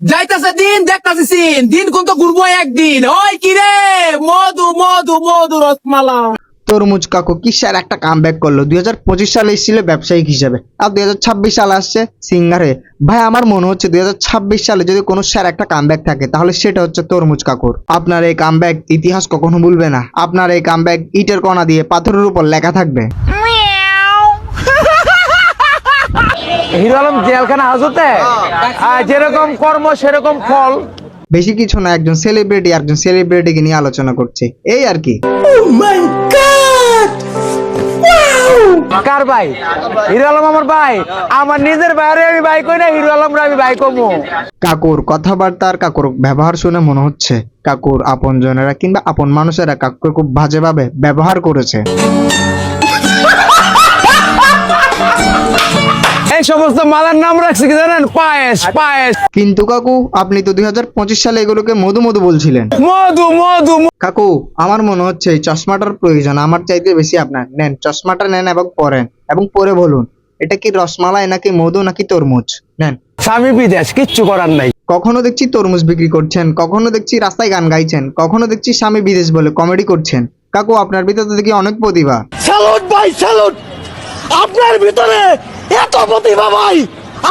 যাইতাছে দিন দেখতাছে সিন, দিন কোন তো ঘুরবো একদিন। ওই কিরে মধু মধু মধু রসমালা। তরমুজ কাকু কিসের একটা কামব্যাক করলো। 2025 সালে এসেছিল ব্যবসায়িক হিসাবে, আর 2026 সালে আসছে সিঙ্গারে। ভাই আমার মনে হচ্ছে 2026 সালে যদি কোনো স্যার একটা কামব্যাক থাকে তাহলে সেটা হচ্ছে তরমুজ কাকুর। আপনার এই কামব্যাক ইতিহাস কখনো ভুলবে না। আপনার এই কামব্যাক ইটের কণা দিয়ে পাথরের উপর লেখা থাকবে। হিরো আলম জেলখানা হাজতে যেরকম কর্ম সেরকম ফল। বেশি কিছু না, একজন সেলিব্রিটি একজন সেলিব্রিটিকে নিয়ে আলোচনা করছে, এই আর কি। কার ভাই? হিরো আলম আমার ভাই, আমার নিজের ভাইরে আমি ভাই কই না, হিরো আলমরা আমি ভাই কমু। কাকুর কথাবার্তা আর কাকুর ব্যবহার শুনে মনে হচ্ছে কাকুর আপন জনেরা কিংবা আপন মানুষেরা কাকুকে খুব বাজেভাবে ব্যবহার করেছে। এই সমস্ত মালার নাম রাখছে কি জানেন? পায়েস পায়েস। কিন্তু কাকু আপনি তো 2025 সালে এগুলোকে মধু মধু বলছিলেন। মধু মধু। কাকু আমার মনে হচ্ছে এই চশমাটার প্রয়োজন আমার চাইতে বেশি আপনার। নেন চশমাটা নেন এবং পরেন, এবং পরে বলুন এটা কি রসমালাই নাকি মধু নাকি তরমুজ। নেন। স্বামী বিদেশ, কিচ্ছু করার নাই। কখনো দেখছি তরমুজ বিক্রি করছেন, কখনো দেখছি রাস্তায় গান গাইছেন, কখনো দেখছি স্বামী বিদেশ বলে কমেডি করছেন। কাকু আপনার ভিতরে তো দেখি অনেক প্রতিভা। স্যালুট ভাই স্যালুট, আপনার ভিতরে এত প্রতিভা ভাই,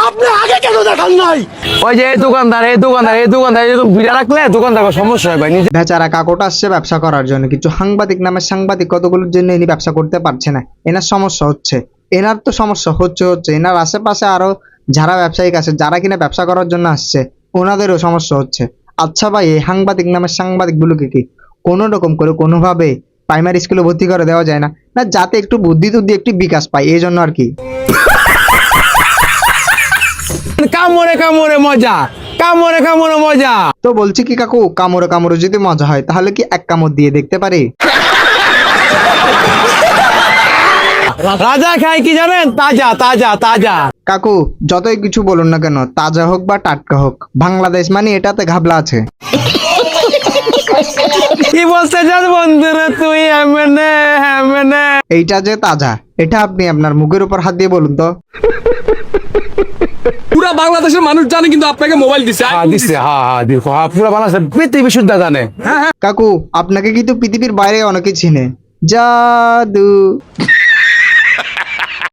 আপনি আগে কেন দেখান নাই? ওই যে এই দোকানদার এরকম ভিড়া রাখলে দোকানদার সমস্যা হয় ভাই। নিজে বেচারা কাকুটা আসছে ব্যবসা করার জন্য, কিছু সাংবাদিক নামের সাংবাদিক কতগুলোর জন্য ইনি ব্যবসা করতে পারছে না। এনার সমস্যা হচ্ছে, এনার তো সমস্যা হচ্ছে এনার আশেপাশে আরো যারা ব্যবসায়িক আছে যারা কিনা ব্যবসা করার জন্য আসছে ওনাদেরও সমস্যা হচ্ছে। আচ্ছা ভাই এই সাংবাদিক নামের সাংবাদিক গুলোকে কি কোনো রকম করে কোনোভাবে প্রাইমারি স্কুলে ভর্তি করে দেওয়া যায় না? না যাতে একটু বুদ্ধি টুদ্ধি একটু বিকাশ পায় এই জন্য আর কি। কামড়ে কামড়ে মজা, কামড়ে কামড়ে মজা। তো বলছি কি কাকু কামড়ে কামড়ে যদি মজা হয় তাহলে কি এক কামড় দিয়ে দেখতে পারি? রাজা খায় কি জানেন? তাজা তাজা তাজা। কাকু যতই কিছু বলুন না কেন, তাজা হোক বা টাটকা হোক, বাংলাদেশ মানে এটাতে ঘাবলা আছে। কি বলতে চাস বন্ধুরে তুই? এমনে এমনে এইটা যে তাজা এটা আপনি আপনার মুখের উপর হাত দিয়ে বলুন তো। পুরা বাংলাদেশের মানুষ জানে কিন্তু আপনাকে মোবাইল দিছে। দিচ্ছে, পুরো বাংলাদেশ পৃথিবী শুদ্ধ জানে। কাকু আপনাকে কিন্তু পৃথিবীর বাইরে অনেকে চিনে। জাদু।